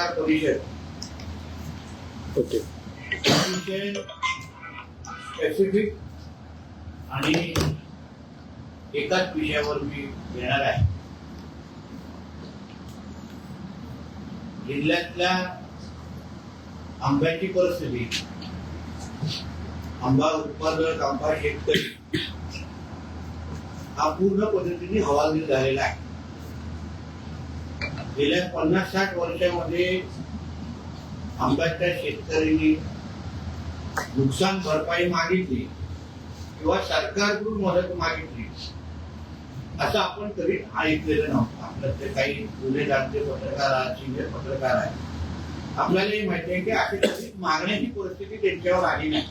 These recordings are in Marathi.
पत्रकार परिषद अतिशय स्पेसिफिक आणि एकाच विषयावर मी येणार आहे. जिल्ह्यातल्या आंब्याची परिस्थिती, आंबा उत्पादक, आंबा शेतकरी हा पूर्ण पद्धतीने हवालदिल झालेला आहे. गेल्या 50-60 वर्षामध्ये आंब्याच्या शेतकऱ्यांनी नुकसान भरपाई मागितली किंवा सरकारकडून मदत मागितली असं आपण कधी ऐकलेलं नव्हतं. आपल्यातले काही गुन्हेगारचे पत्रकार आहेत, सिनियर पत्रकार आहेत, आपल्यालाही माहिती आहे की अशी कधी मागण्याची परिस्थिती त्यांच्यावर आली नाही.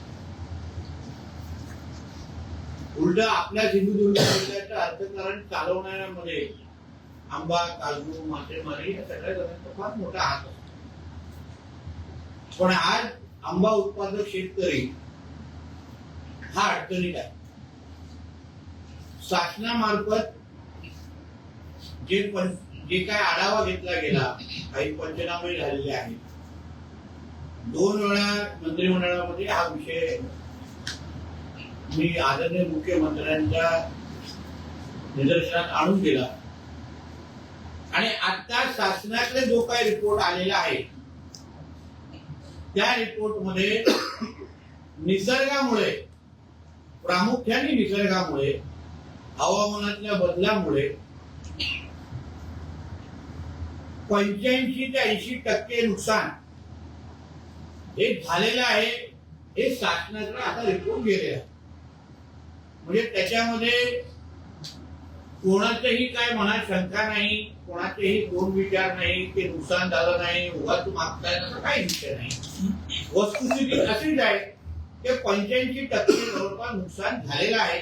उलट आपल्या सिंधुदुर्ग जिल्ह्याचं अर्थकारण चालवण्यामध्ये आंबा, काजू, मासेमारी या सगळ्या जणांचा फार मोठा हात असतो. पण आज आंबा उत्पादक शेतकरी हा अडचणीत आहे. शासनामार्फत जे काय आढावा घेतला गेला, काही पंचनामे झालेले आहेत. 2 वेळा मंत्रिमंडळामध्ये हा विषय मी आदरणीय मुख्यमंत्र्यांच्या निदर्शनात आणून दिला आणि आता शासनाकडे जो काही रिपोर्ट आलेला आहे त्या रिपोर्ट मध्ये निसर्गामुळे, प्रामुख्याने निसर्गामुळे, हवामानातल्या बदलामुळे 85 ते 80% नुकसान हे झालेलं आहे. हे शासनाकडे आता रिपोर्ट गेलेला आहे. म्हणजे त्याच्यामध्ये कोणाचंही काय मनात शंका नाही, कोणाचेही दोन विचार नाही, ते नुकसान झालं नाही, उगाच मागताय असं काही विषय नाही. वस्तुस्थिती अशीच आहे की 85% जवळपास नुकसान झालेलं आहे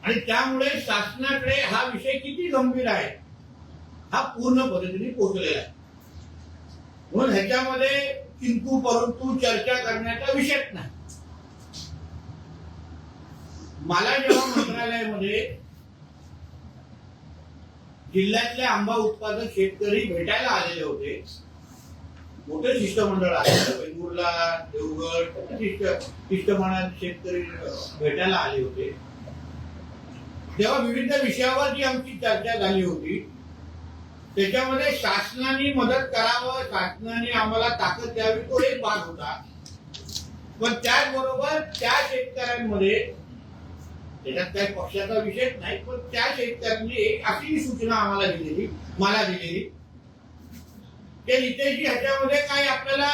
आणि त्यामुळे शासनाकडे हा विषय किती गंभीर आहे हा पूर्ण पद्धतीने पोहोचलेला आहे. म्हणून ह्याच्यामध्ये किंतु परंतु चर्चा करण्याचा विषयच नाही. मला जेव्हा मंत्रालयामध्ये जिल्ह्यातले आंबा उत्पादक शेतकरी भेटायला आलेले होते, मोठे शिष्टमंडळ आहे, बेंगुरला, देवगड शिष्टमंडळात शेतकरी भेटायला आले होते, तेव्हा विविध विषयावर जी आमची चर्चा झाली होती त्याच्यामध्ये शासनाने मदत करावं, शासनाने आम्हाला ताकद द्यावी तो एक भाग होता. पण त्याचबरोबर त्या शेतकऱ्यांमध्ये, त्याच्यात काही पक्षाचा विषय नाही, पण त्या शेतकऱ्यांनी एक अशी सूचना आम्हाला दिलेली, मला दिलेली की नितेशजी ह्याच्यामध्ये काही आपल्याला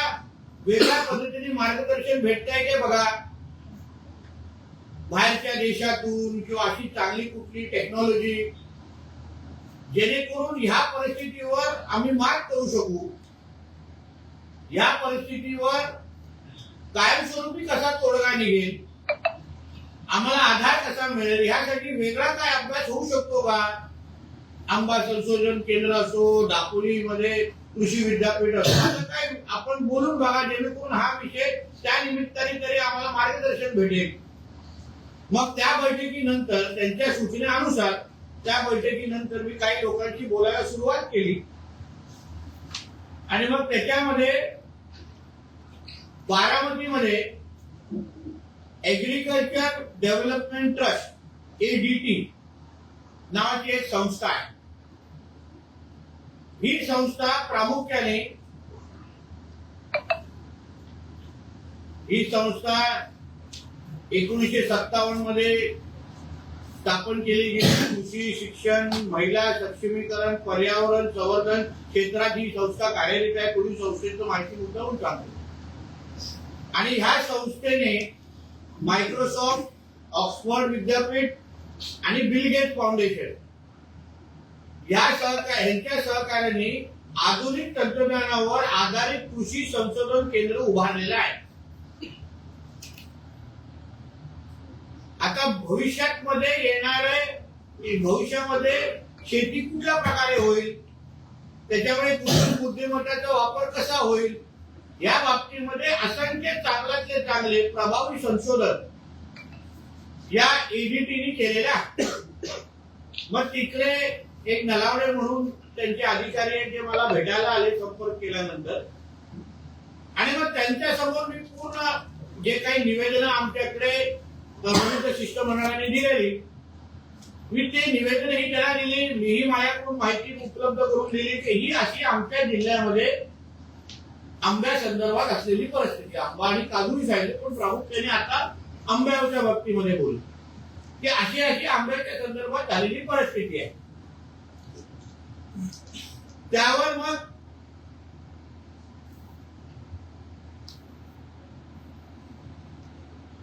वेगळ्या पद्धतीने मार्गदर्शन भेटतंय की बघा, बाहेरच्या देशातून किंवा अशी चांगली कुठली टेक्नॉलॉजी जेणेकरून ह्या परिस्थितीवर आम्ही मात करू शकू, या परिस्थितीवर कायमस्वरूपी कसा तोडगा निघेल, आम्हाला आधार कसा मिळेल, यासाठी वेगळा काय अभ्यास होऊ शकतो का? आंबा संशोधन केंद्र असो, दापोलीमध्ये कृषी विद्यापीठ असो, असं काय आपण बोलून बघा जेणेकरून हा विषय त्या निमित्ताने तरी आम्हाला मार्गदर्शन भेटेल. मग त्या बैठकीनंतर त्यांच्या सूचनेनुसार त्या बैठकीनंतर मी काही लोकांशी बोलायला सुरुवात केली आणि मग त्याच्यामध्ये बारामतीमध्ये एग्रीकल्चर डेव्हलपमेंट ट्रस्ट ADT नावाची एक संस्था आहे. ही संस्था प्रामुख्याने ही संस्था 1957 मध्ये स्थापन केली गेली. कृषी, शिक्षण, महिला सक्षमीकरण, पर्यावरण संवर्धन क्षेत्रात ही संस्था कार्यरत आहे. पूर्वी संस्थेचं माहिती मुद्दाहून सांगतो. आणि ह्या संस्थेने मायक्रोसॉफ्ट, ऑक्सफर्ड विद्यापीठ आणि बिल गेट्स फाउंडेशन यांच्या सहकार्याने आधुनिक तंत्रज्ञानावर आधारित कृषी संशोधन केंद्र उभारलेलं आहे. आता भविष्यामध्ये शेती कुठल्या प्रकारे होईल, त्याच्यामुळे कृत्रिम बुद्धिमत्तेचा वापर कसा होईल, या बाबतीमध्ये असंख्य चांगल्यातले चांगले प्रभावी संशोधन या ADTने केलेले आहे. मग तिकडे एक नलावडे म्हणून त्यांचे अधिकारी आहेत जे मला भेटायला आले संपर्क केल्यानंतर, आणि मग त्यांच्या समोर मी पूर्ण जे काही निवेदन आमच्याकडे परभणीच्या शिष्टमंडळाने दिलेली, मी ते निवेदनही त्यांना दिली. मीही माझ्याकडून माहिती उपलब्ध करून दिली की ही अशी आमच्या जिल्ह्यामध्ये आंब्या संदर्भात असलेली परिस्थिती, आंबा आणि काजूही सांगितले पण प्रामुख्याने आता आंब्याच्या बाबतीमध्ये बोलू की अशी अशी आंब्याच्या संदर्भात झालेली परिस्थिती आहे. त्यावर मग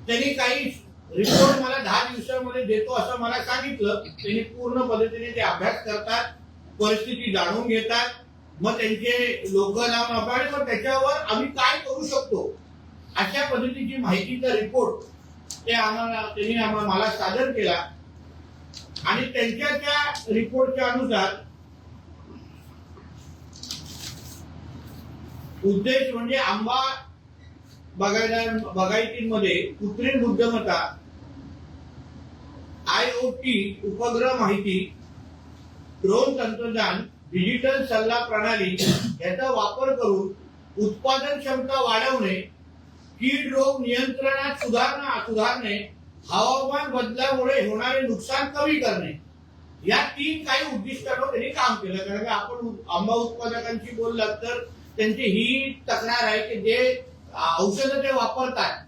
त्यांनी काही रिपोर्ट मला 10 दिवसांमध्ये देतो असं मला सांगितलं. त्यांनी पूर्ण पद्धतीने ते अभ्यास करतात, परिस्थिती जाणून घेतात, मग त्यांचे लोक लावून आपण मग त्याच्यावर आम्ही काय करू शकतो अशा पद्धतीची माहितीचा रिपोर्ट त्यांनी मला सादर केला. आणि त्यांच्या त्या रिपोर्टच्या अनुसार उद्देश म्हणजे आंबा बागायतीमध्ये कृत्रिम बुद्धिमत्ता, IoT उपग्रह माहिती, ड्रोन तंत्रज्ञान, डिजिटल सल्ला प्रणाली याचा वापर करून उत्पादन क्षमता वाढवणे, कीड रोग नियंत्रणात सुधारणे, हवामान बदलामुळे होणारे नुकसान कमी करणे, या 3 काही उद्दिष्टांवर त्यांनी काम केलं. कारण आपण आंबा उत्पादकांशी बोललात तर त्यांची ही तक्रार आहे की जे औषधं ते वापरतात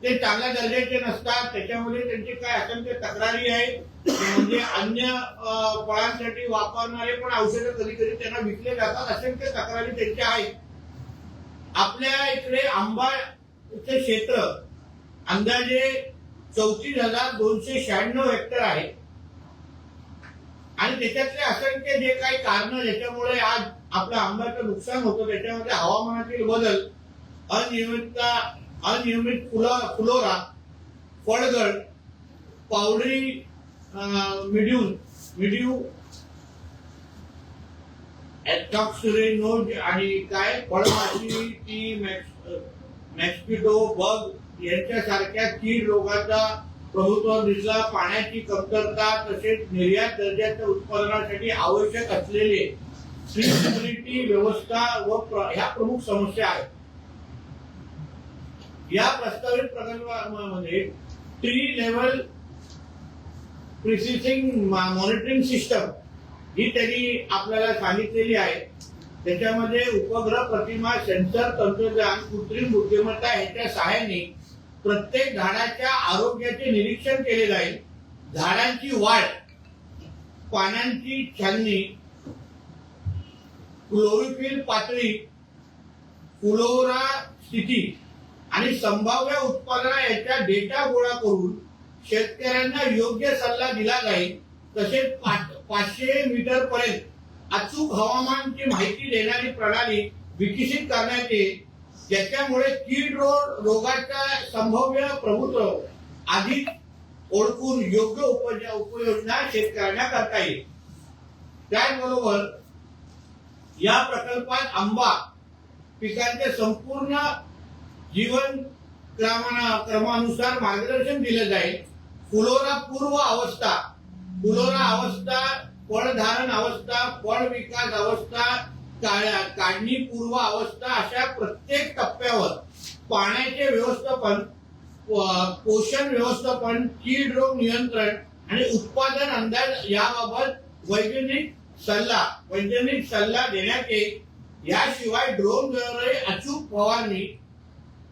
ते चांगल्या दर्जाचे नसतात, त्याच्यामध्ये त्यांचे काय असंख्य तक्रारी आहेत. म्हणजे अन्य फळांसाठी वापरणारे पण औषधं कधी कधी त्यांना विकले जातात, असंख्य तक्रारी त्यांच्या आहेत. आपल्या इकडे आंबाचे क्षेत्र अंदाजे 34,296 हेक्टर आहे आणि त्याच्यातले असंख्य जे काही कारण ज्याच्यामुळे आज आपल्या आंब्याचं नुकसान होतं त्याच्यामध्ये हवामानातील बदल, अनियमित फुलोरा, फळगळ, पावडरी मिड्यू नोड आणि काय फळमाशी, मॅस्किटो, बग यांच्यासारख्या कीड रोगाचा प्रभुत्व दिसला. पाण्याची कमतरता तसेच निर्यात दर्जाच्या उत्पादनासाठी आवश्यक असलेले ट्रीटेबिलिटी व्यवस्था व ह्या प्रमुख समस्या आहेत. या प्रस्तावित प्रकल्पामध्ये ट्री लेवल प्रिसिसिंग मॉनिटरिंग सिस्टम ही त्यांनी आपल्याला सांगितलेली आहे. त्याच्यामध्ये उपग्रह प्रतिमा, सेन्सर तंत्रज्ञान, कृत्रिम बुद्धिमत्ता याच्या सहाय्याने प्रत्येक झाडाच्या आरोग्याचे निरीक्षण केले जाईल. झाडांची वाढ, पानांची छाननी, क्लोरोफिल पातळी, फ्लोरा स्थिती आणि संभाव्य उत्पादना याचा डेटा गोळा करून शेतकऱ्यांना योग्य सल्ला दिला जाईल. तसेच 500 मीटर पर्यंत अचूक हवामानाची माहिती देणारी प्रणाली विकसित करण्यात येईल, ज्याच्यामुळे कीड रोगाचा संभाव्य प्रभुत्व आधीच ओळखून योग्य उपाययोजना शेतकऱ्यांना करता येईल. त्याचबरोबर या प्रकल्पात आंबा पिकांचे संपूर्ण जीवन क्रमानुसार मार्गदर्शन दिले जाईल. फुलोरा पूर्व अवस्था, फळधारण अवस्था, फळ विकास अवस्था, काढणी पूर्व अवस्था अशा प्रत्येक टप्प्यावर पाण्याचे व्यवस्थापन, पोषण व्यवस्थापन, कीड रोग नियंत्रण आणि उत्पादन अंदाज याबाबत वैज्ञानिक सल्ला देण्यात येईल. याशिवाय ड्रोनद्वारे अचूक फवारणी,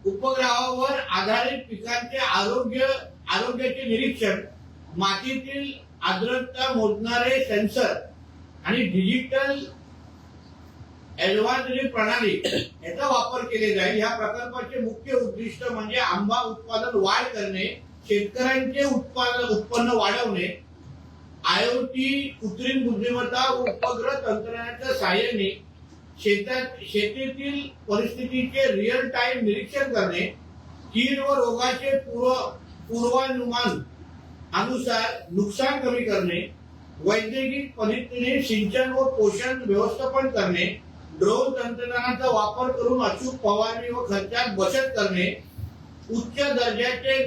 उपग्रहावर आधारित पिकांचे आरोग्याचे निरीक्षण, मातीतील आर्द्रता मोजणारे सेन्सर आणि डिजिटल ऍडव्हान्स्ड प्रणाली याचा वापर केले जाईल. या प्रकल्पाचे मुख्य उद्दिष्ट म्हणजे आंबा उत्पादन वाढ करणे, शेतकऱ्यांचे उत्पन्न वाढवणे, IoT कृत्रिम बुद्धिमत्ता व उपग्रह तंत्रज्ञानाच्या सहाय्याने शेतीतील परिस्थितीचे रिअल टाइम निरीक्षण करणे, कीड व रोगाचे पूर्वानुमान अनुसार नुकसान कमी करणे, वैज्ञानिक पद्धतीने सिंचन व पोषण व्यवस्थापन करणे, ड्रोन तंत्रज्ञानाचा वापर करून अचूक फवारणी व खर्चात बचत करणे, उच्च दर्जाचे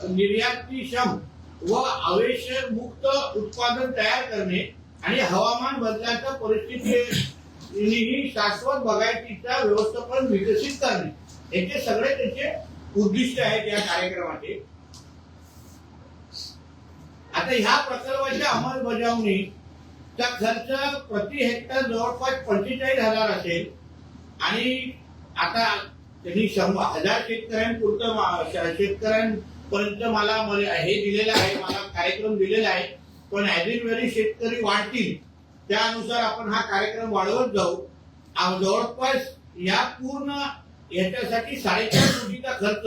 निर्यातक्षम व आवेश मुक्त उत्पादन तयार करणे, आणि हवामान बदलाच्या परिस्थितीही शाश्वत बागायतीचा व्यवस्थापन विकसित करणे याचे सगळे त्याचे उद्दिष्ट आहेत या कार्यक्रमाचे. आता ह्या प्रकल्पाच्या अंमलबजावणीचा खर्च प्रति हेक्टर जवळपास 45,000 असेल आणि आता त्यांनी 100,000 शेतकऱ्यांपर्यंत मला हे दिलेलं आहे, मला कार्यक्रम दिलेला आहे. पण ऍज इन व्हेरी शेतकरी वाढतील त्यानुसार आपण हा कार्यक्रम वाढवत जाऊ. जवळपास या पूर्ण याच्यासाठी 4.5 कोटीचा खर्च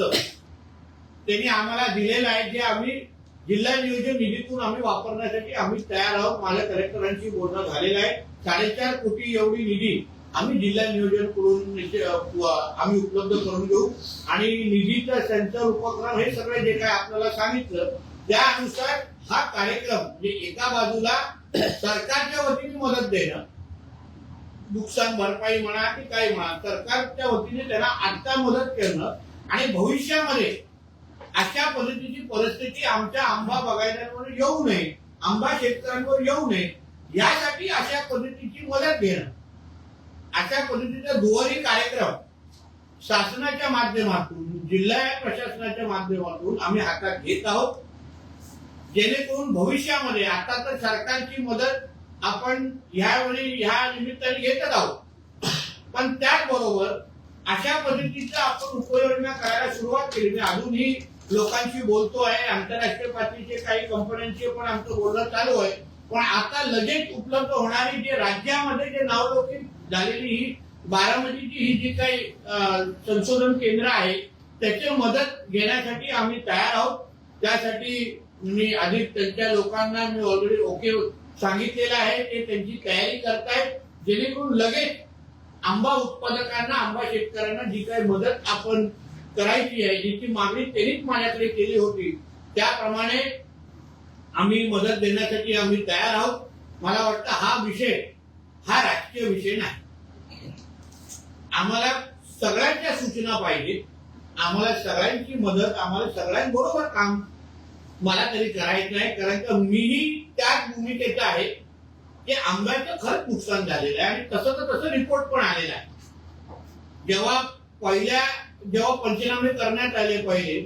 त्यांनी आम्हाला दिलेला आहे, जे आम्ही जिल्हा नियोजन निधीतून आम्ही वापरण्यासाठी आम्ही तयार आहोत. माझ्या कलेक्टरांशी बोलणं झालेलं आहे. 4.5 कोटी एवढी निधी आम्ही जिल्हा नियोजन करून आम्ही उपलब्ध करून घेऊ आणि निधीचा संचार उपक्रम हे सगळे जे काय आपल्याला सांगितलं त्यानुसार हा कार्यक्रम म्हणजे एका बाजूला सरकारच्या वतीने मदत देणं, नुकसान भरपाई म्हणा की काही म्हणा, सरकारच्या वतीने त्यांना आता मदत करणं आणि भविष्यामध्ये अशा पद्धतीची परिस्थिती आमच्या आंबा बागायतदारांवर येऊ नये, आंबा शेतकऱ्यांवर येऊ नये यासाठी अशा पद्धतीची मदत घेणं, अशा पद्धतीचा दुहेरी कार्यक्रम शासनाच्या माध्यमातून जिल्हा प्रशासनाच्या माध्यमातून आम्ही हातात घेत आहोत. जेणेकरून भविष्यामध्ये आता तर सरकारची मदत आपण ह्यावेळी ह्या निमित्ताने घेतच आहोत, पण त्याचबरोबर अशा पद्धतीचा आपण उपाययोजना करायला सुरुवात केली. मी अजूनही लोकांशी बोलतो आहे, आंतरराष्ट्रीय पातळीचे काही कंपन्यांचे पण आमचं बोलणं चालू आहे. पण आता लगेच उपलब्ध होणारी जे राज्यामध्ये जे नावलौकिक झालेली ही बारामतीची ही जी काही संशोधन केंद्र आहे त्याची मदत घेण्यासाठी आम्ही तयार आहोत. त्यासाठी मी आधी त्यांच्या लोकांना मी ऑलरेडी ओके सांगितलेलं आहे, ते त्यांची तयारी करतायत, जेणेकरून लगेच आंबा उत्पादकांना आंबा शेतकऱ्यांना जी काही मदत आपण करायची आहे, जिची मागणी त्यांनीच माझ्याकडे केली होती त्याप्रमाणे आम्ही मदत देण्यासाठी आम्ही तयार आहोत. मला वाटतं हा विषय हा राजकीय विषय नाही. आम्हाला सगळ्यांच्या सूचना पाहिजे, आम्हाला सगळ्यांची मदत, आम्हाला सगळ्यांबरोबर काम मला तरी करायचं आहे. कारण का मीही त्याच भूमिकेचा आहे की आंब्याचं खरंच नुकसान झालेलं आहे आणि तसं रिपोर्ट पण आलेला आहे. जेव्हा पंचनामे करण्यात आले पहिले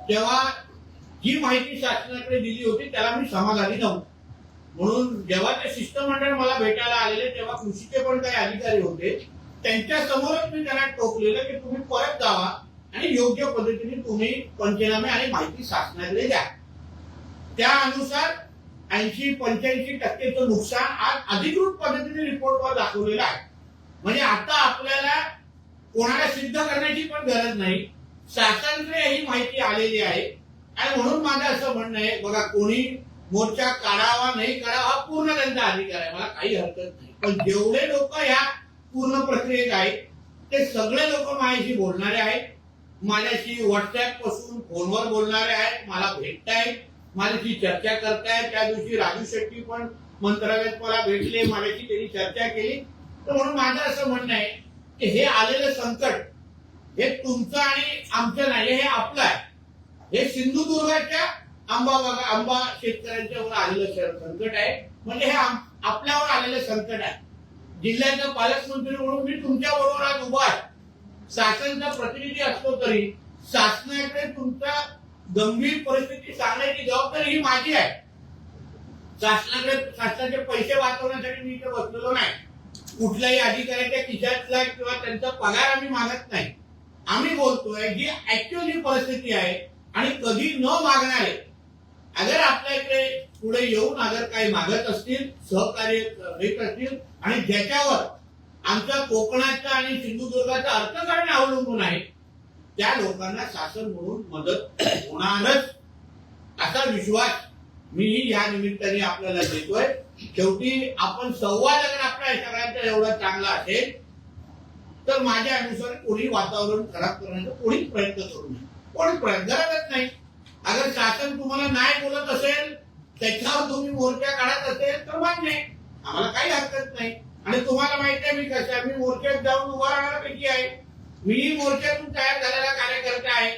तेव्हा जी माहिती शासनाकडे दिली होती त्याला मी समाधानी नव्हतो. म्हणून जेव्हा ते शिष्टमंडळ मला भेटायला आलेले तेव्हा कृषीचे पण काही अधिकारी होते, त्यांच्या समोरच मी त्यांना टोकलेलं की तुम्ही परत जावा आणि योग्य पद्धतीने तुम्ही पंचनामे आणि माहिती शासनाकडे द्या. त्यानुसार 80-85% नुकसान आज अधिकृत पद्धतीने रिपोर्टवर दाखवलेलं आहे. म्हणजे आता आपल्याला कोणाला सिद्ध करण्याची पण गरज नाही, शासनाकडे ही माहिती आलेली आहे. आणि म्हणून माझं असं म्हणणं आहे, बघा कोणी मोर्चा काढावा नाही काढावा हा पूर्ण त्यांचा अधिकार आहे, मला काही हरकत नाही. पण जेवढे लोक या पूर्ण प्रक्रियेत आहेत ते सगळे लोक माझ्याशी बोलणारे आहेत, माझ्याशी व्हॉट्सअप पासून फोनवर बोलणारे आहेत, मला भेटतायत, माझ्याशी चर्चा करतायत. त्या दिवशी राजू शेट्टी पण मंत्रालयात मला भेटले, माझ्याशी त्यांनी चर्चा केली. तर म्हणून माझं असं म्हणणं आहे की हे आलेलं संकट हे तुमचं आणि आमचं नाही, हे आपलं आहे. हे सिंधुदुर्गाच्या आंबा शेतकऱ्यांच्यावर आलेलं संकट आहे, म्हणजे हे आपल्यावर आलेलं संकट आहे. जिल्ह्याचा पालकमंत्री म्हणून मी तुमच्या बरोबर आज उभा आहे. शासनाचा प्रतिनिधी असतो तरी शासनाकडे तुमचा गंभीर परिस्थिती सांगण्याची जबाबदारी ही माझी आहे. शासनाचे पैसे वाचवण्यासाठी मी इथे बसलेलो नाही. कुठल्याही अधिकाऱ्याच्या खिशातला किंवा त्यांचा पगार आम्ही मागत नाही. आम्ही बोलतोय जी ऍक्च्युअली परिस्थिती आहे आणि कधी न मागणारे अगर आपल्याकडे पुढे येऊन अगर काही मागत असतील, सहकार्य देत असतील आणि ज्याच्यावर आमच्या कोकणाचा आणि सिंधुदुर्गाचा अर्थकारण अवलंबून आहे त्या लोकांना शासन म्हणून मदत होणारच असा विश्वास मी या निमित्ताने आपल्याला देतोय. शेवटी आपण संवाद अगर आपल्या सगळ्यांचा एवढा चांगला असेल तर माझ्या अनुसार कोणी वातावरण खराब करण्याचा कोणीच प्रयत्न करू नये, कोणी प्रयत्न करत नाही. अगर शासन तुम्हाला नाही बोलत असेल, त्याच्यावर तुम्ही मोर्चा काढत असेल तर मान्य आहे, आम्हाला काही हरकत नाही. आणि तुम्हाला माहिती आहे मी कशा मी मोर्चात जाऊन उभा राहण्यापैकी आहे, मीही मोर्चातून तयार झालेला कार्यकर्ता आहे.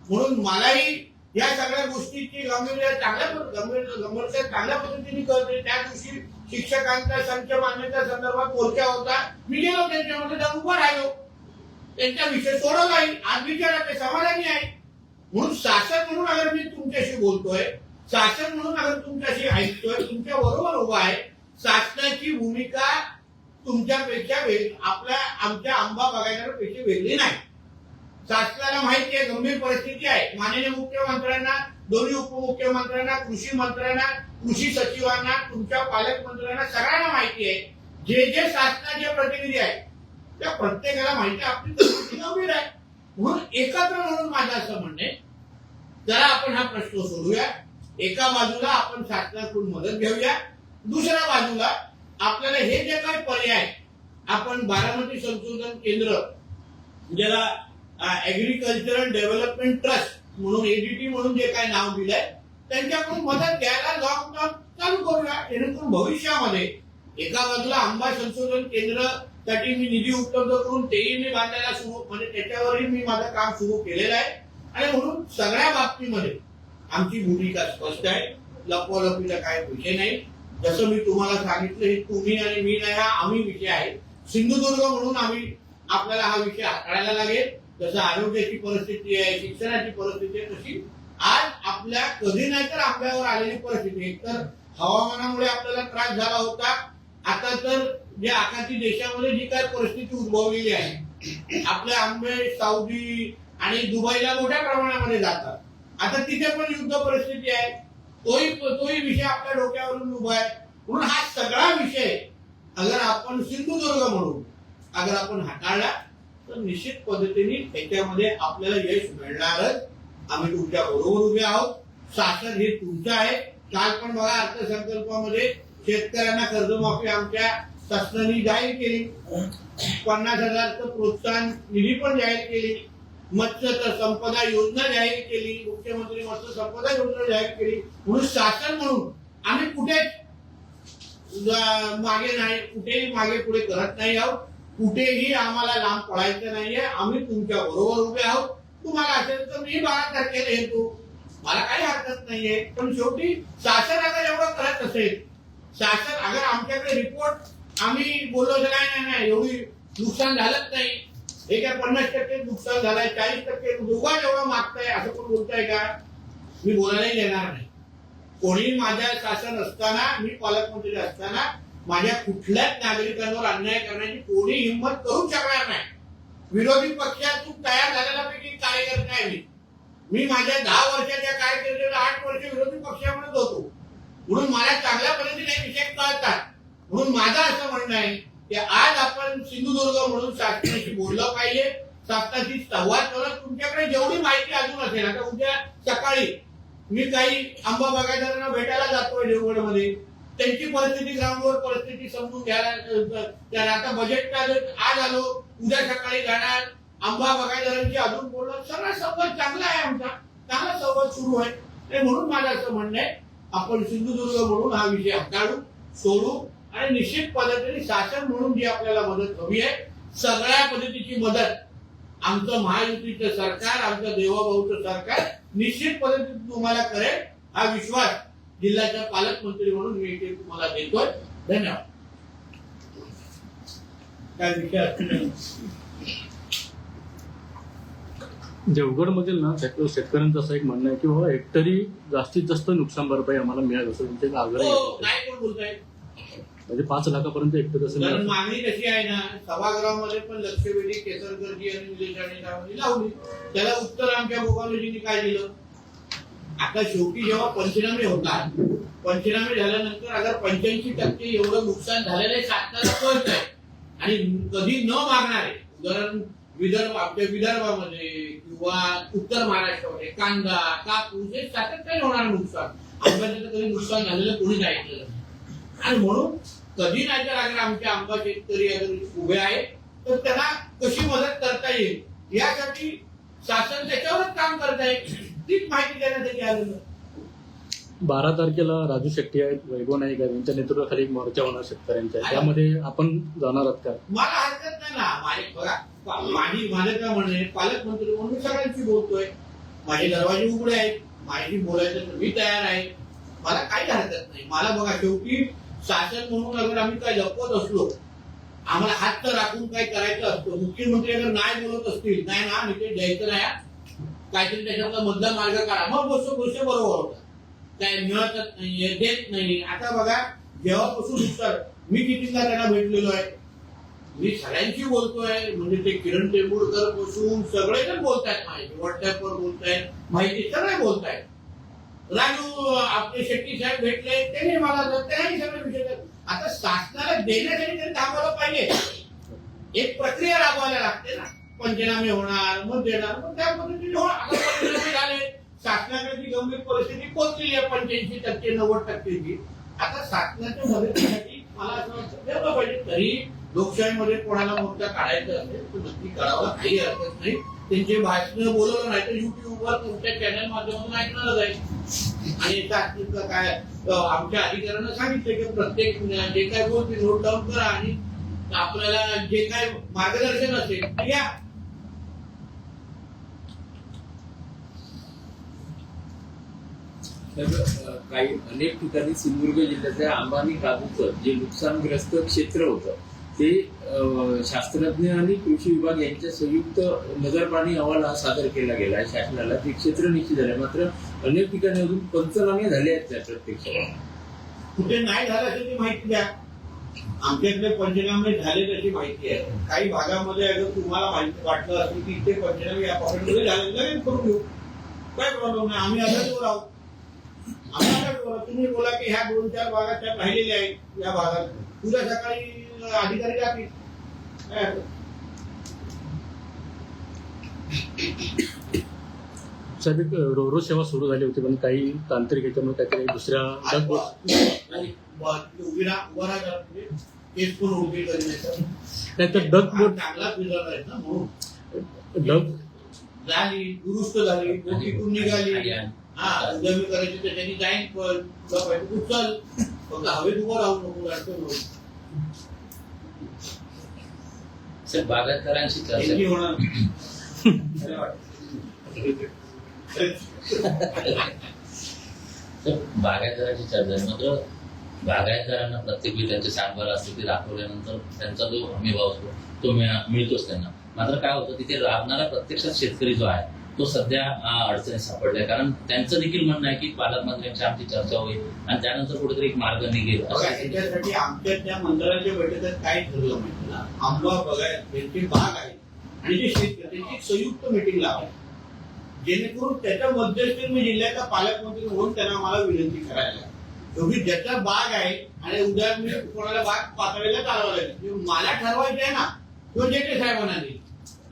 म्हणून मलाही या सगळ्या गोष्टीची गंभीरता चांगल्या पद्धतीने कळते. त्या दिवशी शिक्षकांचा संच मान्यता संदर्भात मोर्चा होता. मी गेलो त्यांच्यामध्ये जाऊन उभा राहिलो, त्यांचा विषय सोडवला. आज विचाराचे समाधानी आहे. म्हणून शासन म्हणून अगर मी तुमच्याशी बोलतोय, शासन म्हणून अगर तुमच्याशी ऐकतोय, तुमच्या बरोबर उभा आहे, शासनाची भूमिका तुमच्यापेक्षा आमच्या आंबा बागायतदारापेक्षा वेगळी नाही. शासनाला माहिती आहे गंभीर परिस्थिती आहे. माननीय मुख्यमंत्र्यांना, दोन्ही उपमुख्यमंत्र्यांना, कृषी मंत्र्यांना, कृषी सचिवांना, तुमच्या पालकमंत्र्यांना सगळ्यांना माहिती आहे. जे जे शासनाचे प्रतिनिधी आहेत त्या प्रत्येकाला माहिती आहे आपली परिस्थिती गंभीर आहे. म्हणून एकत्र म्हणून माझं असं म्हणणे, जरा आपण हा प्रश्न सोडूया. एका बाजूला आपण शासनाकडून मदत घेऊया, दुसऱ्या बाजूला आपल्याला हे जे काही पर्याय आपण बारामती संशोधन केंद्र, ज्याला ऍग्रीकल्चरल डेव्हलपमेंट ट्रस्ट म्हणून एडीटी म्हणून जे काही नाव दिलंय, त्यांच्याकडून मदत घ्यायला लॉंग टर्म चालू करूया. जेणेकरून भविष्यामध्ये एका बाजूला आंबा संशोधन केंद्र साठी मी निधी उपलब्ध करून तेही मी बांधायला सुरू, म्हणजे त्याच्यावरही मी माझं काम सुरू केलेलं आहे. आणि म्हणून सगळ्या बाबतीमध्ये आमची भूमिका स्पष्ट आहे. लपवालपीचा काय विषय नाही. जसं मी तुम्हाला सांगितलं, हे तुम्ही आणि मी नाही, हा आम्ही विषय आहे. सिंधुदुर्ग म्हणून आपल्याला हा विषय हाताळायला लागेल. जसं आरोग्याची परिस्थिती आहे, शिक्षणाची परिस्थिती आहे, तशी आज आपल्या कधी नाही तर आपल्यावर आलेली परिस्थिती. एकतर हवामानामुळे आपल्याला त्रास झाला होता. आता तर ज्या आखाती देशामध्ये जी काही परिस्थिती उद्भवलेली आहे, आपले आंबे सौदी आणि दुबईला मोठ्या प्रमाणामध्ये जातात. आता तिथे पण युद्ध परिस्थिती आहे. तोही विषय आपल्या डोक्यावरून उभा आहे. म्हणून हा सगळा विषय अगर आपण सिंधुदुर्ग म्हणून अगर आपण हाताळला तर निश्चित पद्धतीने त्याच्यामध्ये आपल्याला यश मिळणारच. आम्ही तुमच्या बरोबर उभे आहोत. शासन हे तुमचं आहे. काल पण बघा अर्थसंकल्पामध्ये शेतकऱ्यांना कर्जमाफी आमच्या शासनाने जाहीर केली. 50,000चं प्रोत्साहन निधी पण जाहीर केली. मत्स्य संपदा योजना जाहीर केली. मुख्यमंत्री मत्स्य संपदा योजना जाहीर केली. म्हणून शासन म्हणून आम्ही कुठेच मागे नाही, कुठेही मागे पुढे करत नाही आहोत. कुठेही आम्हाला लांब पडायचं नाहीये. आम्ही तुमच्या बरोबर उभे आहोत. तुम्हाला असेल तर मी 12 तारखेला येतो, मला काही हरकत नाहीये. पण शेवटी शासन अगर एवढं करत असेल, शासन अगर आमच्याकडे रिपोर्ट आम्ही बोललो तर नाही एवढी नुकसान झालंच नाही, हे काय 50% नुकसान झालंय, 40% दोघा एवढं मागताय असं पण बोलताय का? मी बोलायलाही येणार नाही. कोणी माझ्या शासन असताना, मी पालकमंत्री असताना माझ्या कुठल्याच नागरिकांवर अन्याय करण्याची कोणी हिंमत करू शकणार नाही. विरोधी पक्षातून तयार झालेला पैकी कार्यकर्ता आहे मी माझ्या 10 वर्षाच्या कारकिर्दीला 8 वर्ष विरोधी पक्षामध्ये होतो. म्हणून मला चांगल्या पद्धतीने विषय कळतात. म्हणून माझं असं म्हणणं आहे की आज आपण सिंधुदुर्ग म्हणून शासनाशी बोललं पाहिजे. शासनाशी संवाद करत तुमच्याकडे जेवढी माहिती अजून असेल, आता उद्या सकाळी मी काही आंबा बागायतदारांना भेटायला जातोय देवगडमध्ये, त्यांची परिस्थिती, ग्राउंडवर परिस्थिती समजून घ्यायला. आता बजेट आज आलो, उद्या सकाळी जाणार, आंबा बागायतदारांची अजून बोलणं, सगळा संवाद चांगला आहे, आमचा चांगला संवाद सुरू आहे. म्हणून माझं असं म्हणणं आहे आपण सिंधुदुर्ग म्हणून हा विषय हाताळू, सोडू आणि निश्चित पद्धतीने शासन म्हणून जी आपल्याला मदत हवी आहे, सगळ्या पद्धतीची मदत आमचं महायुतीचं सरकार, आमचं देवाभाऊचं सरकार निश्चित पद्धतीने तुम्हाला करेल, हा विश्वास जिल्ह्याचा पालकमंत्री म्हणून मी इथे तुम्हाला देतोय. धन्यवाद. काय विषय देवगड मधील ना शेतकऱ्यांचं असं एक म्हणणं आहे की बाबा हेक्टरी जास्तीत जास्त नुकसान भरपाई आम्हाला मिळाल असं त्यांचे आग्रह आहे. म्हणजे 5 लाखापर्यंत हेक्टरी असेल. मागणी कशी आहे ना, सभागृहामध्ये पण लक्षवेधी केसरकरजी आणि निलेश राणे लावली. त्याला उत्तर आमच्या गोपालजींनी काय दिलं? आता शेवटी जेव्हा पंचनामे होतात, पंचनामे झाल्यानंतर अगर 85% एवढं नुकसान झालेलं आहे शासनाला कळत आहे आणि कधी न मागणारे, उदाहरण आपल्या विदर्भामध्ये किंवा उत्तर महाराष्ट्रामध्ये कांदा, कापूस हे सातत्याने होणार नुकसान, आंब्याचं कधी नुकसान झालेलं कोणीच ऐकलेलं नाही. आणि म्हणून कधी नाही तर अगर आमचे आंबा शेतकरी अगर उभे आहेत तर त्यांना कशी मदत करता येईल यासाठी शासन त्याच्यावरच काम करत आहे. तीच माहिती देण्यासाठी आलेलं. 12 तारखेला राजू शेट्टी आहेत, वैभव नाईक आहेत, यांच्या नेतृत्वाखाली एक मोर्चा होणार शेतकऱ्यांच्या, त्यामध्ये आपण जाणार आहात का? मला हरकत नाही ना. बघा, माझं काय म्हणणं आहे, पालकमंत्री म्हणून मी सगळ्यांशी बोलतोय, माझे दरवाजे उघडे आहेत, माझी बोलायचं तर मी तयार आहे, मला काही हरकत नाही. मला बघा, शेवटी शासन म्हणून अगर आम्ही काय लपवत असलो, आम्हाला हात तर राखून काय करायचं असतं, मुख्यमंत्री अगर नाही बोलत असतील, नाही ना नितेश द्यायचं नाही, काहीतरी त्याच्यातला मधला मार्ग काढा, मग गोष्ट बरोबर होतात. काय मिळतच नाही, देत नाही. आता बघा, जेव्हापासून मी कितीदा त्यांना भेटलेलो आहे, मी सगळ्यांशी बोलतोय, म्हणजे ते किरण टेंभुर्णकर पासून सगळेजण बोलतायत, माहिती व्हॉट्सअपवर बोलतायत, माहिती सगळे बोलतायत. राजू आपले शेट्टी साहेब भेटले, त्यांनी मला त्याही सगळे विषय. आता शासनाला देण्यासाठी तरी थांबायला पाहिजे, एक प्रक्रिया राबवायला लागते ना. पंचनामे होणार, मग देणार, मग त्या पद्धतीने आता पंचनामे झाले, शासनाकडे ती गंभीर परिस्थिती पोहोचलेली आहे 85% 90%ची. आता शासनाच्या मदतीसाठी मला असं वाटतं ठेवलं पाहिजे. तरी लोकशाहीमध्ये कोणाला मोर्चा काढायचा असेल तर नक्की करावा, काही हरकत नाही. त्यांचे भाषण बोलवलं नाही तर युट्यूबवर तुमच्या चॅनल माध्यमातून ऐकणार जाईल. आणि शासनाचं काय आमच्या अधिकाऱ्यांना सांगितलं की प्रत्येक जे काय बोलते नोट डाऊन करा आणि आपल्याला जे काय मार्गदर्शन असेल ते घ्या. काही अनेक ठिकाणी सिंधुदुर्ग जिल्ह्यातल्या अंबानी काजूचं जे नुकसानग्रस्त क्षेत्र होतं ते शास्त्रज्ञ आणि कृषी विभाग यांच्या संयुक्त नगरपाणी अहवाल हा सादर केला गेला आहे शासनाला. ते क्षेत्र निश्चित झाले, मात्र अनेक ठिकाणी अजून पंचनामे झाले आहेत त्या प्रत्यक्षात. कुठे नाही झालं असेल ती माहिती द्या. आमच्याकडे पंचनामे झाले त्याची माहिती आहे. काही भागामध्ये अगर तुम्हाला माहिती वाटलं असेल की इथे पंचनामे या पॉकेटमध्ये झाले, लगेच करून घेऊ, काय प्रॉब्लेम नाही. आम्ही अलर्टवर आहोत. तुम्ही बोला की ह्या 2-4 भागात त्या राहिलेल्या आहेत या भागात, उद्या सकाळी अधिकारी जातील. साहेब, एक रोरो सेवा सुरू झाली होती, पण काही तांत्रिक याच्यामुळे काहीतरी दुसऱ्या उभा राहा, केस पण उभी नाही तर डग बोट चांगला फिरत आहेत ना, म्हणून डग झाली, दुरुस्त झाली, बोटीतून निघाली. हा, उद्या मी करायची तर त्यांनी जाईन, पण तुला पाहिजे उचल, फक्त हवेत उभं राहू नको. बागायतदारांशी त्यांची होणार बागायतदारांची चर्चा आहे. मात्र बागायतदारांना प्रत्येक वेळी त्यांचे सातबारा असते ते दाखवल्यानंतर त्यांचा जो हमीभाव असतो तो मिळतोच त्यांना. मात्र काय होतं, तिथे राबणारा प्रत्यक्षात शेतकरी जो आहे तो सध्या अडचणीत सापडलाय. कारण त्यांचं देखील म्हणणं आहे की पालकमंत्र्यांची आमची चर्चा होईल आणि त्यानंतर कुठेतरी एक मार्ग निघेल. त्याच्यासाठी आमच्या त्या मंत्र्यांच्या बैठकीत काय ठरलं माहिती ना, आंबा बघाय त्यांची बाग आहे आणि जे शेतकरी त्यांची संयुक्त मिटिंग लावाय, जेणेकरून त्याच्या मध्यस्थीने जिल्ह्याचा पालकमंत्री म्हणून त्यांना मला विनंती करायला. शेवटी ज्याचा बाग आहे आणि उद्या मी कोणाला बाग पातळीला चालवा लागेल, मला ठरवायचं आहे ना, तो जेटे साहेबांना देईल.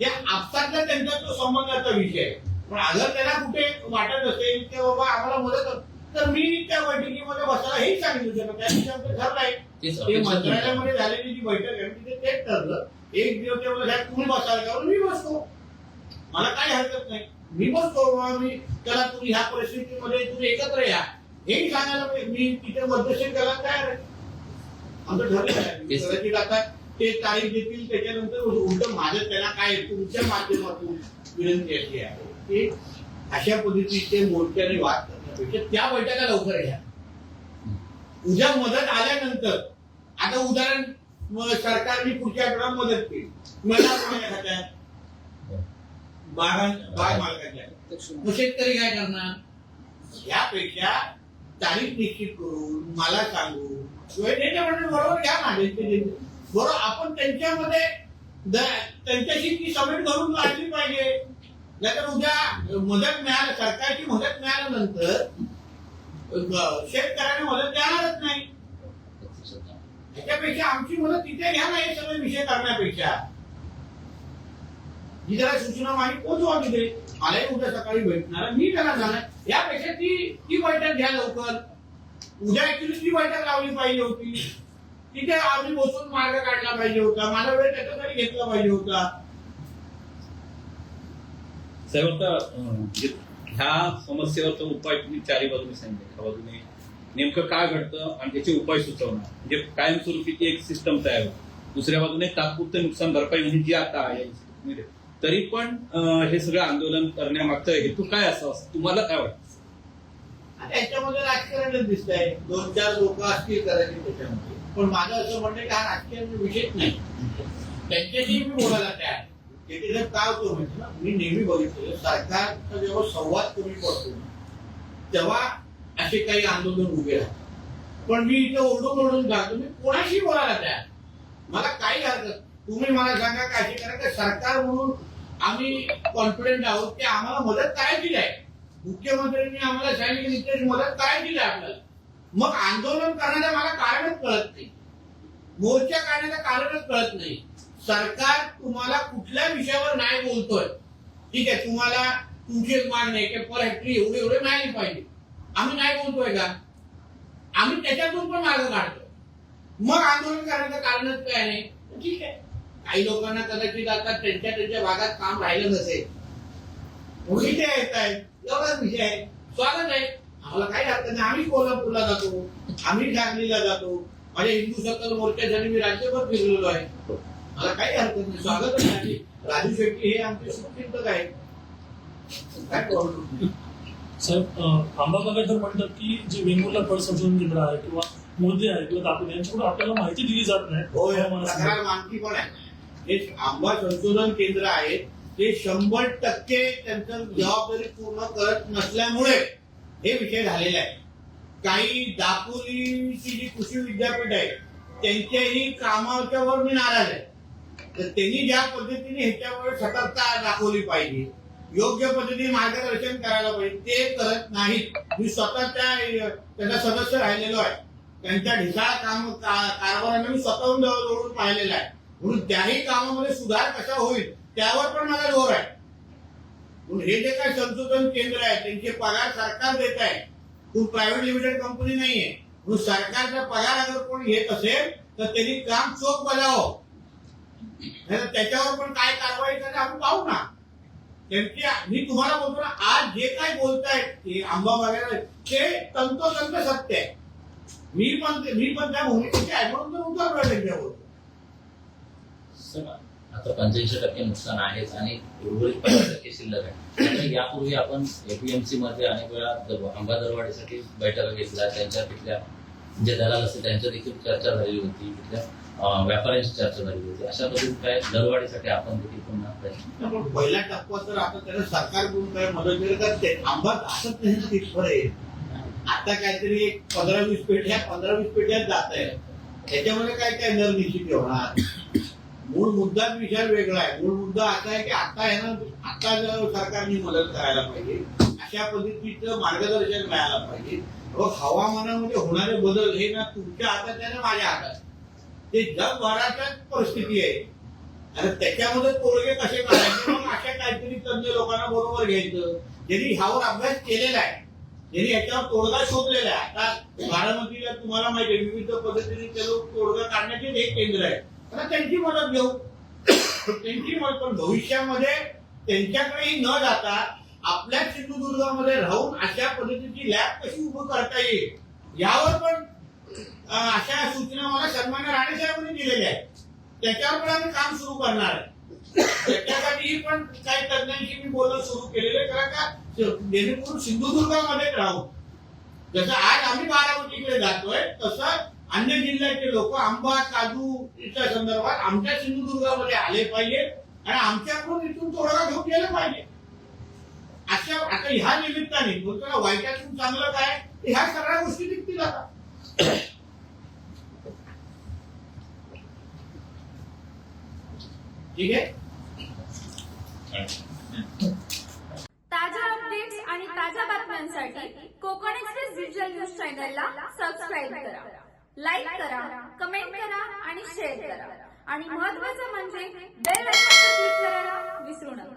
या आपसातला त्यांचा तो संबंधाचा विषय आहे. पण अगर त्यांना कुठे वाटत असेल की बाबा आम्हाला मदत, तर मी त्या बैठकीमध्ये बसायला हेच सांगितलं होतं. त्या दिवशी आमचं ठरलं आहे, ते मंत्रालयामध्ये झालेली जी बैठक आहे तिथे तेच ठरलं. एक दिवस ते बोलले साहेब तुम्ही बसाल का, मी बसतो, मला काही हरकत नाही, मी बसतो. मी त्याला तुम्ही ह्या परिस्थितीमध्ये तुम्ही एकत्र या हेही सांगायला मी तिथे मध्यस्थी करायला तयार आहे. आमचं ठरलं आहे. आता ते तारीख देतील, त्याच्यानंतर उलट माझं त्यांना काय तुमच्या माध्यमातून विनंती अशी आहे की अशा पद्धतीचे मोर्चाने वाद करण्यापेक्षा त्या बैठका लवकर घ्या. उद्या मदत आल्यानंतर, आता उदाहरण सरकारने पुढच्या आठवड्यात मदत केली, मला कोणाच्या खात्यात बाग मालकाच्या, मग शेतकरी काय करणार? यापेक्षा तारीख निश्चित करून मला सांगू, बरोबर घ्या ना, बरोबर आपण त्यांच्यामध्ये त्यांच्याशी ती समेट करून काढली पाहिजे. नाहीतर उद्या मदत मिळाली, सरकारची मदत मिळाल्यानंतर शेतकऱ्यांना मदत देणारच नाही. त्याच्यापेक्षा आमची मदत तिथे घ्या ना, हे सगळे विषय करण्यापेक्षा जी जरा सूचना माहिती पोहोचवा तिथे. मलाही उद्या सकाळी भेटणार, मी त्यांना जाणार. यापेक्षा ती बैठक घ्या लवकर. उद्या ऍक्च्युली ती बैठक लावली पाहिजे होती, तिथे आम्ही बसून मार्ग काढला पाहिजे होता, माझा वेळ त्याच्यासाठी घेतला पाहिजे होता. साहेब, आता ह्या समस्येवरचा उपाय तुम्ही चारी बाजूने सांगितले. एका बाजूने नेमकं काय घडतं आणि त्याचे उपाय सुचवणं, म्हणजे कायमस्वरूपीची एक सिस्टम तयार होते. दुसऱ्या बाजूने तात्पुरते नुकसान भरपाई म्हणजे जी आता आहे, तरी पण हे सगळं आंदोलन करण्यामागचा हेतू काय असावा तुम्हाला काय वाटतं? आणि याच्यामध्ये राजकारणच दिसत आहे. 2-4 लोक असतील करायचे त्याच्यामध्ये. पण माझं असं म्हणणं की हा राजकीय विषयच नाही. त्यांच्याशी मी बोलायला तयार. त्याच्यात काय होतं म्हणजे ना, मी नेहमी बघितलं सरकारचा जेव्हा संवाद कमी पडतो तेव्हा असे काही आंदोलन उभे राहतात. पण मी इथं ओरडून सांगतो, मी कोणाशी बोलायला तयार. मला काही हरकत. तुम्ही मला सांगा काय करा की सरकार म्हणून आम्ही कॉन्फिडंट आहोत की आम्हाला मदत करायची आहे. मुख्यमंत्र्यांनी आम्हाला सांगितलं इथे मदत करायची आहे आपल्याला. मग आंदोलन करण्याचं मला कारणच कळत नाही. मोर्चा काढण्याचं कारणच कळत नाही. सरकार तुम्हाला कुठल्या विषयावर नाही बोलतोय. ठीक आहे, तुम्हाला तुमची एक मागणी आहे की पर हेक्टरी एवढे नाही पाहिजे. आम्ही नाही बोलतोय का? आम्ही त्याच्यातून पण मार्ग काढतो. मग आंदोलन करण्याचं कारणच काय नाही. ठीक आहे, काही लोकांना कदाचित आता त्यांच्या भागात काम राहिलं नसेल, इथे येत आहेत, एवढाच विषय आहे. स्वागत आहे, आम्हाला काही हरकत नाही. आम्ही कोल्हापूरला जातो, आम्ही सांगलीला जातो. माझ्या हिंदू सकल मोर्चासाठी मी राज्यभर फिरलेलो आहे. मला काही हरकत नाही, स्वागत आहे. राजू शेट्टी हे आमचे सुचिंतक आहेत. काय प्रॉब्लेम. साहेब, आंबा बागायतदार म्हणतात की जे वेंगुर्ला फळ संशोधन केंद्र आहे किंवा मोदी आहे किंवा दापोली यांच्याकडून आपल्याला माहिती दिली जात नाही. तक्रार मानकी पण आहे. हे आंबा संशोधन केंद्र आहे, ते 100% त्यांचं जबाबदारी पूर्ण करत नसल्यामुळे हे विषय झालेले आहे. काही दापोलीची जी कृषी विद्यापीठ आहे त्यांच्याही कामाच्यावर मी नाराज आहे. तर त्यांनी ज्या पद्धतीने ह्याच्यावर सतर्कता दाखवली पाहिजे, योग्य पद्धतीने मार्गदर्शन करायला पाहिजे, ते करत नाहीत. मी स्वतः त्याचा सदस्य राहिलेलो आहे. त्यांच्या ढिसाळ कारभारांना मी स्वतःहून जवळजवळ पाहिलेला आहे. म्हणून त्याही कामामध्ये सुधार कसा होईल त्यावर पण मला जोर आहे. म्हणून हे जे काही संशोधन केंद्र आहे त्यांचे पगार सरकार देत आहे. खूप प्रायव्हेट लिमिटेड कंपनी नाहीये. म्हणून सरकारचा पगार अगर कोण घेत असेल तर त्यांनी काम चोख बजावं. त्याच्यावर पण काय कारवाई करायची आपण पाहू ना. त्यांची मी तुम्हाला बोलतो ना, आज जे काही बोलतायत आंबा वगैरे ते तंतोतंत सत्य आहे. मी पण त्या भूमिकेचे आहे म्हणून तर उतरलो त्यांच्यावर. आता 85% नुकसान आहेच आणि उर्वरित 5% शिल्लक आहे. आता यापूर्वी आपण एपीएमसी मध्ये अनेक वेळा आंबा दरवाढीसाठी बैठका घेतल्या. त्यांच्या तिथल्या जे दलाल असतील त्यांच्या देखील चर्चा झालेली होती. तिथल्या व्यापाऱ्यांची चर्चा झालेली होती. अशा पद्धतीने काय दरवाढीसाठी आपण देखील पुन्हा पहिला टप्पा तर आता त्याला सरकारकडून काय मदत मिळत असते. आंबा असत नाही तिथवर आहे. आता काहीतरी एक 15-20 पेट्या जात आहे. त्याच्यामध्ये काय निर्निश्चित होणार. मूळ मुद्दा विचार वेगळा आहे. मूळ मुद्दा असा आहे की आता आहे ना, आता सरकारने मदत करायला पाहिजे. अशा पद्धतीचं मार्गदर्शन मिळायला पाहिजे. हवामानामध्ये होणारे बदल हे ना तुमच्या हातात आहे ना माझ्या हातात. ते जगभराच्याच परिस्थिती आहे. आणि त्याच्यामध्ये तोडगे कसे काढायचे मग अशा काहीतरी तज्ञ लोकांना बरोबर घ्यायचं, ज्यांनी ह्यावर अभ्यास केलेला आहे, ज्यांनी याच्यावर तोडगा शोधलेला आहे. आता बारामतीला तुम्हाला माहिती आहे विविध पद्धतीने तोडगा काढण्याचे एक केंद्र आहे. आता त्यांची मदत घेऊ. त्यांची मदत, पण भविष्यामध्ये त्यांच्याकडेही न जाता आपल्या सिंधुदुर्गामध्ये राहून अशा पद्धतीची लॅब कशी उभं करता येईल यावर पण अशा सूचना मला सन्मान्य राणे साहेबांनी दिलेल्या आहेत. त्याच्यावर पण आम्ही काम सुरू करणार आहे. त्याच्यासाठीही पण काही तज्ञांशी मी बोलणं सुरू केलेलं आहे. कारण का जेणेकरून सिंधुदुर्गामध्ये राहून जसं आज आम्ही बारामतीकडे जातोय तसं अन्य जिल्ह्याचे लोक आंबा काजूच्या संदर्भात आमच्या सिंधुदुर्गामध्ये आले पाहिजे आणि आमच्याकडून इथून तोडगा घेऊन गेलं पाहिजे. अशा आता ह्या निमित्ताने बोलतो ना, वाईटातून चांगलं काय, ह्या सगळ्या गोष्टी निघतील आता. ठीक आहे. ताज्या अपडेट्स आणि ताज्या बातम्यांसाठी कोकण एक्सप्रेस डिजिटल न्यूज चॅनलला सबस्क्राईब करा, लाईक करा, कमेंट करा आणि शेअर करा. आणि महत्त्वाचं म्हणजे बेल आयकॉनवर क्लिक करायला विसरू नका.